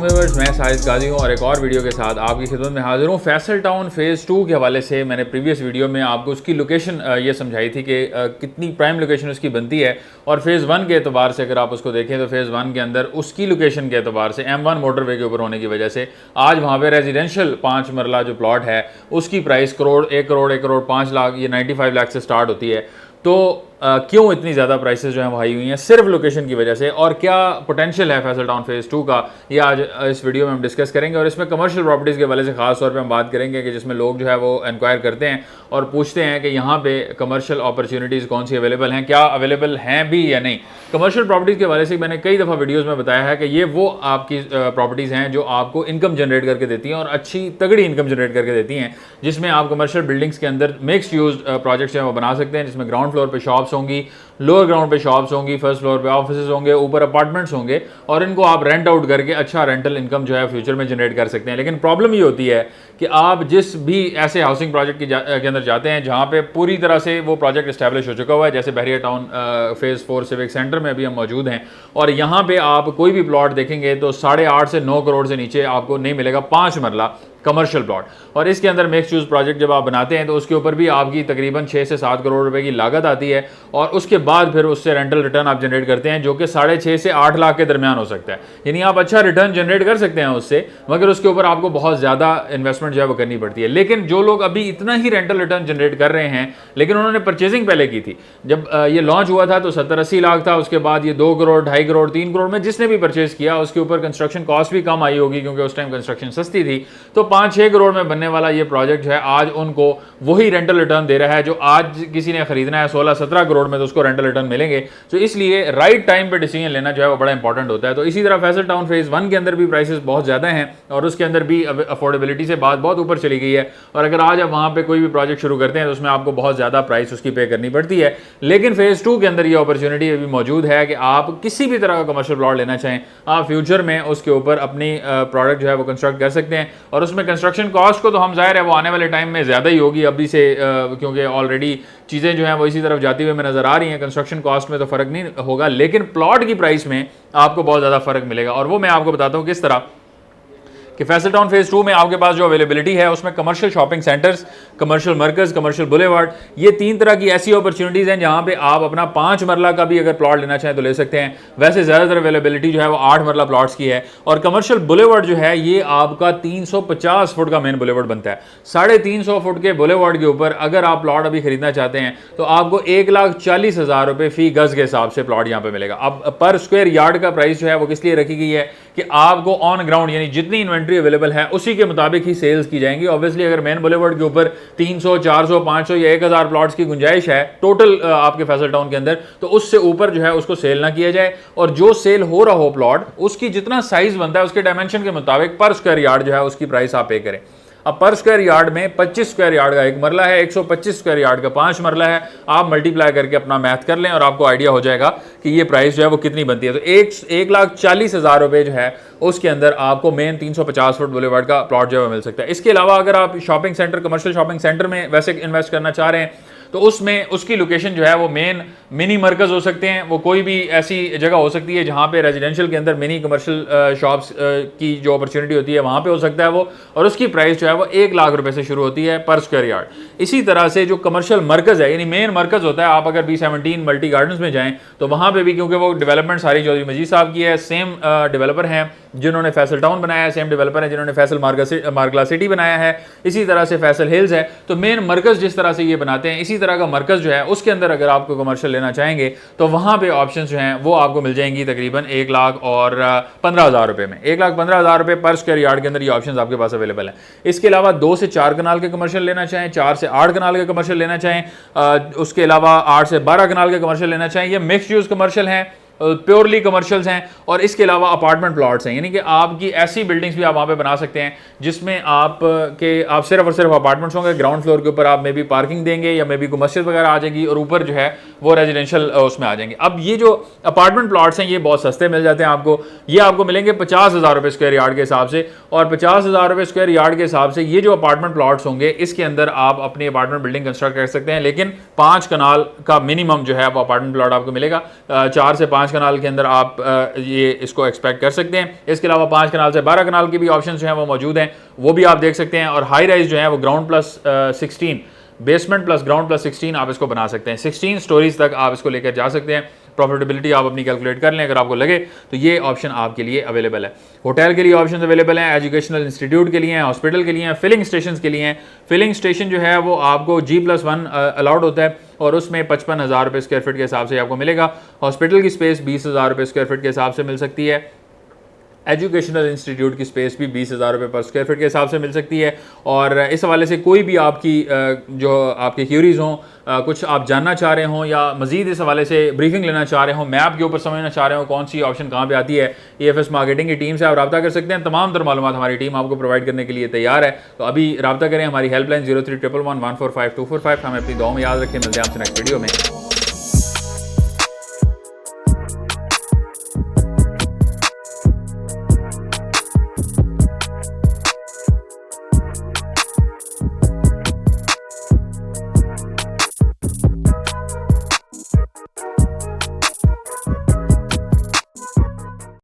Viewers, मैं साहिद गाजी हूँ और एक और वीडियो के साथ आपकी खिदमत में हाजिर हूँ। फैसल टाउन फ़ेज़ 2 के हवाले से मैंने प्रीवियस वीडियो में आपको उसकी लोकेशन ये समझाई थी कि कितनी प्राइम लोकेशन उसकी बनती है, और फ़ेज़ 1 के एतबार से अगर आप उसको देखें तो फ़ेज़ 1 के अंदर उसकी लोकेशन के एतबार से M1 मोटरवे के ऊपर होने की वजह से आज वहाँ पर रेजिडेंशल 5 मरला जो प्लॉट है उसकी प्राइस करोड़, 1 करोड़, 1 करोड़ 5 लाख, ये 95 लाख से स्टार्ट होती है। तो क्यों इतनी ज़्यादा प्राइसेस जो हैं वो हाई हुई हैं सिर्फ लोकेशन की वजह से, और क्या पोटेंशियल है फैसल टाउन फ़ेज़ 2 का, ये आज इस वीडियो में हम डिस्कस करेंगे। और इसमें कमर्शियल प्रॉपर्टीज़ के हवाले से खास तौर पे हम बात करेंगे कि जिसमें लोग जो है वो इंक्वायर करते हैं और पूछते हैं कि यहाँ पे कमर्शियल अपॉर्चुनिटीज़ कौन सी अवेलेबल हैं, क्या अवेलेबल हैं भी या नहीं। कमर्शियल प्रॉपर्टीज़ के हवाले से मैंने कई दफ़ा वीडियोज़ में बताया है कि ये वो आपकी प्रॉपर्टीज़ हैं जो आपको इनकम जनरेट करके देती हैं और अच्छी तगड़ी इनकम जनरेट करके देती हैं, जिसमें आप कमर्शियल बिल्डिंग्स के अंदर मिक्स्ड यूज प्रोजेक्ट्स हैं वो बना सकते हैं, जिसमें ग्राउंड फ्लोर पर शॉप्स होंगी, लोअर ग्राउंड पे शॉप्स होंगी, फर्स्ट फ्लोर पे ऑफिसेज होंगे, ऊपर अपार्टमेंट्स होंगे, और इनको आप रेंट आउट करके अच्छा रेंटल इनकम जो है फ्यूचर में जनरेट कर सकते हैं। लेकिन प्रॉब्लम ये होती है कि आप जिस भी ऐसे हाउसिंग प्रोजेक्ट के अंदर जाते हैं जहाँ पे पूरी तरह से वो प्रोजेक्ट इस्टेब्लिश हो चुका हुआ है, जैसे बहरिया टाउन फ़ेज़ 4 सिविक सेंटर में अभी हम मौजूद हैं, और यहाँ पे आप कोई भी प्लॉट देखेंगे तो 8.5 से 9 करोड़ से नीचे आपको नहीं मिलेगा 5 मरला कमर्शियल प्लॉट। और इसके अंदर मिक्स यूज प्रोजेक्ट जब आप बनाते हैं तो उसके ऊपर भी आपकी तकरीबन 6 से 7 करोड़ रुपए की लागत आती है, और उसके बाद फिर उससे रेंटल रिटर्न आप जनरेट करते हैं जो कि 6.5 से 8 लाख के दरमियान हो सकता है। यानी आप अच्छा रिटर्न जनरेट कर सकते हैं उससे, मगर उसके ऊपर आपको बहुत ज़्यादा इन्वेस्टमेंट जो है वो करनी पड़ती है। लेकिन जो लोग अभी इतना ही रेंटल रिटर्न जनरेट कर रहे हैं, लेकिन उन्होंने परचेजिंग पहले की थी, जब ये लॉन्च हुआ था तो 70-80 लाख था, उसके बाद ये 2 करोड़, 2.5 करोड़, 3 करोड़ में जिसने भी परचेज किया उसके ऊपर कंस्ट्रक्शन कॉस्ट भी कम आई होगी क्योंकि उस टाइम कंस्ट्रक्शन सस्ती थी, तो 5-6 करोड़ में बनने वाला ये प्रोजेक्ट है आज उनको वही रेंटल रिटर्न दे रहा है जो आज किसी ने खरीदना है 16-17 करोड़ में, तो उसको रेंटल रिटर्न मिलेंगे। तो इसलिए राइट टाइम पे डिसीजन लेना जो है वो बड़ा इंपॉर्टेंट होता है। तो इसी तरह फैसल टाउन फ़ेज़ 1 के अंदर भी प्राइसेस बहुत ज़्यादा हैं और उसके अंदर भी अफोर्डेबिलिटी से बात बहुत ऊपर चली गई है, और अगर आज आप वहाँ पे कोई भी प्रोजेक्ट शुरू करते हैं तो उसमें आपको बहुत ज़्यादा प्राइस उसकी पे करनी पड़ती है। लेकिन फ़ेज़ 2 के अंदर ये अपॉर्चुनिटी अभी मौजूद है कि आप किसी भी तरह का कमर्शियल प्लॉट लेना चाहें, आप फ्यूचर में उसके ऊपर अपनी प्रोडक्ट जो है वो कंस्ट्रक्ट कर सकते हैं। और उसमें कंस्ट्रक्शन कॉस्ट को तो हम जाहिर है वो आने वाले टाइम में ज़्यादा ही होगी अभी से, क्योंकि ऑलरेडी चीज़ें जो हैं वो इसी तरफ जाती हुई हमें नज़र आ रही हैं। कंस्ट्रक्शन कॉस्ट में तो फ़र्क नहीं होगा, लेकिन प्लॉट की प्राइस में आपको बहुत ज़्यादा फ़र्क मिलेगा, और वो मैं आपको बताता हूँ किस तरह कि फैसल टाउन फ़ेज़ 2 में आपके पास जो अवेलेबिलिटी है उसमें कमर्शियल शॉपिंग सेंटर्स, कमर्शियल मरकज़, कमर्शियल बुलेवार्ड, ये 3 तरह की ऐसी अपॉर्चुनिटीज़ हैं जहाँ पे आप अपना 5 मरला का भी अगर प्लॉट लेना चाहें तो ले सकते हैं। वैसे ज़्यादातर अवेलेबिलिटी जो है वो 8 मरला प्लॉट्स की है, और कमर्शियल बुलेवार्ड जो है ये आपका 350 फुट का मेन बुलेवार्ड बनता है। 350 फुट के बुलेवार्ड के ऊपर अगर आप प्लॉट अभी खरीदना चाहते हैं तो आपको 1,40,000 रुपये फी गज़ के हिसाब से प्लॉट यहाँ पे मिलेगा। अब पर स्क्वायर यार्ड का प्राइस जो है वो किस लिए रखी गई है कि आपको ऑन ग्राउंड यानी जितनी इन्वेंट्री अवेलेबल है उसी के मुताबिक ही सेल्स की जाएंगी। ऑब्वियसली अगर मेन बुलेवार्ड के ऊपर 300, 400, 500 या 1000 प्लॉट्स की गुंजाइश है टोटल आपके फैसल टाउन के अंदर, तो उससे ऊपर जो है उसको सेल ना किया जाए, और जो सेल हो रहा हो प्लॉट उसकी जितना साइज बनता है उसके डायमेंशन के मुताबिक पर स्क्वायर यार्ड जो है उसकी प्राइस आप पे करें। अब पर स्क्वायर यार्ड में 25 स्क्वायर यार्ड का 1 मरला है, 125 स्क्वायर यार्ड का 5 मरला है, आप मल्टीप्लाई करके अपना मैथ कर लें और आपको आइडिया हो जाएगा कि ये प्राइस जो है वो कितनी बनती है। तो 1,40,000 रुपये जो है उसके अंदर आपको मेन 350 फुट बुलेवार्ड का प्लॉट जो है मिल सकता है। इसके अलावा अगर आप shopping centre, commercial shopping centre में वैसे इन्वेस्ट करना चाह रहे हैं तो उसमें उसकी लोकेशन जो है वो मेन मिनी मरकज़ हो सकते हैं, वो कोई भी ऐसी जगह हो सकती है जहाँ पे रेजिडेंशियल के अंदर मिनी कमर्शियल शॉप्स की जो अपॉर्चुनिटी होती है वहाँ पे हो सकता है वो, और उसकी प्राइस जो है वो 1 लाख रुपए से शुरू होती है पर स्क्वायर यार्ड। इसी तरह से जो कमर्शियल मरकज़ है यानी मेन मरकज़ होता है, आप अगर B17 मल्टी गार्डन्स में जाएँ तो वहाँ पर भी, क्योंकि वो डेवलपमेंट सारी चौधरी मजीद साहब की है, सेम डेवलपर हैं जिन्होंने फैसल टाउन बनाया है, सेम डेवलपर हैं जिन्होंने फैसल मार्गला सिटी बनाया है, इसी तरह से फैसल हिल्स है। तो मेन मरकज़ जिस तरह से ये बनाते हैं इसी तरह का मरकज़ जो है उसके अंदर अगर आपको कमर्शियल लेना चाहेंगे तो वहाँ पे ऑप्शंस जो हैं वो आपको मिल जाएंगी तकरीबन 1,15,000 रुपये में। 1,15,000 रुपये पर स्क्वायर यार्ड के अंदर ये ऑप्शंस आपके पास अवेलेबल हैं। इसके अलावा 2 से 4 कनाल के कमर्शियल लेना चाहें, 4 से 8 कनाल के कमर्शियल लेना चाहें, उसके अलावा 8 से 12 कनाल के कमर्शियल लेना चाहें, ये मिक्स्ड यूज़ कमर्शियल हैं, प्योरली कमर्शियल्स हैं, और इसके अलावा अपार्टमेंट प्लॉट्स हैं, यानी कि आपकी ऐसी बिल्डिंग्स भी आप वहाँ पे बना सकते हैं जिसमें आप सिर्फ और सिर्फ अपार्टमेंट्स होंगे, ग्राउंड फ्लोर के ऊपर आप मे बी पार्किंग देंगे या मे बी कोई मस्जिद वगैरह आ जाएगी, और ऊपर जो है वो रेजिडेंशियल उसमें आ जाएंगे। अब ये जो अपार्टमेंट प्लॉट्स हैं ये बहुत सस्ते मिल जाते हैं आपको, ये आपको मिलेंगे 50,000 रुपये स्क्वायर यार्ड के हिसाब से, और 50,000 रुपये स्क्वायर यार्ड के हिसाब से ये जो अपार्टमेंट प्लॉट्स होंगे इसके अंदर आप अपनी अपार्टमेंट बिल्डिंग कंस्ट्रक्ट कर सकते हैं। लेकिन 5 कनाल का मिनिमम जो है वो अपार्टमेंट प्लॉट आपको मिलेगा, 4 से 5 5 कनाल के अंदर आप ये इसको एक्सपेक्ट कर सकते हैं। इसके अलावा 5 कनाल से 12 कनाल के भी ऑप्शन जो हैं वो मौजूद हैं, वो भी आप देख सकते हैं। और हाई राइज जो है वो ground plus 16, basement plus ground plus 16 आप इसको बना सकते हैं। 16 स्टोरीज तक आप इसको लेकर जा सकते हैं। प्रॉफिटेबिलिटी आप अपनी कैलकुलेट कर लें अगर आपको लगे तो ये ऑप्शन आपके लिए अवेलेबल है। होटल के लिए ऑप्शन अवेलेबल हैं, एजुकेशनल इंस्टीट्यूट के लिए हैं, हॉस्पिटल के लिए हैं, फिलिंग स्टेशन के लिए हैं। फिलिंग स्टेशन जो है वो आपको G+1 अलाउड होता है और उसमें 55,000 रुपये स्क्वायर फीट के हिसाब से आपको मिलेगा। हॉस्पिटल की स्पेस 20,000 रुपये स्क्वायर फीट के हिसाब से मिल सकती है। एजुकेशनल इंस्टीट्यूट की स्पेस भी 20,000 रुपये पर स्क्वायर फीट के हिसाब से मिल सकती है। और इस हवाले से कोई भी आपकी जो आपकी क्यूरीज हों, कुछ आप जानना चाह रहे हों या मज़ीद इस हवाले से ब्रीफिंग लेना चाह रहे हों, मैप के ऊपर समझना चाह रहे हो कौन सी ऑप्शन कहाँ पे आती है, EFS मार्केटिंग की टीम से आप रब्ता कर सकते हैं। तमाम तर मालूमात हमारी टीम आपको प्रोवाइड करने के लिए तैयार है। तो अभी रब्ता करें, हमारी हेल्पलाइन 0311145245। हमें अपनी दुआ में याद रखें। मिलते हैं आपसे नेक्स्ट वीडियो में।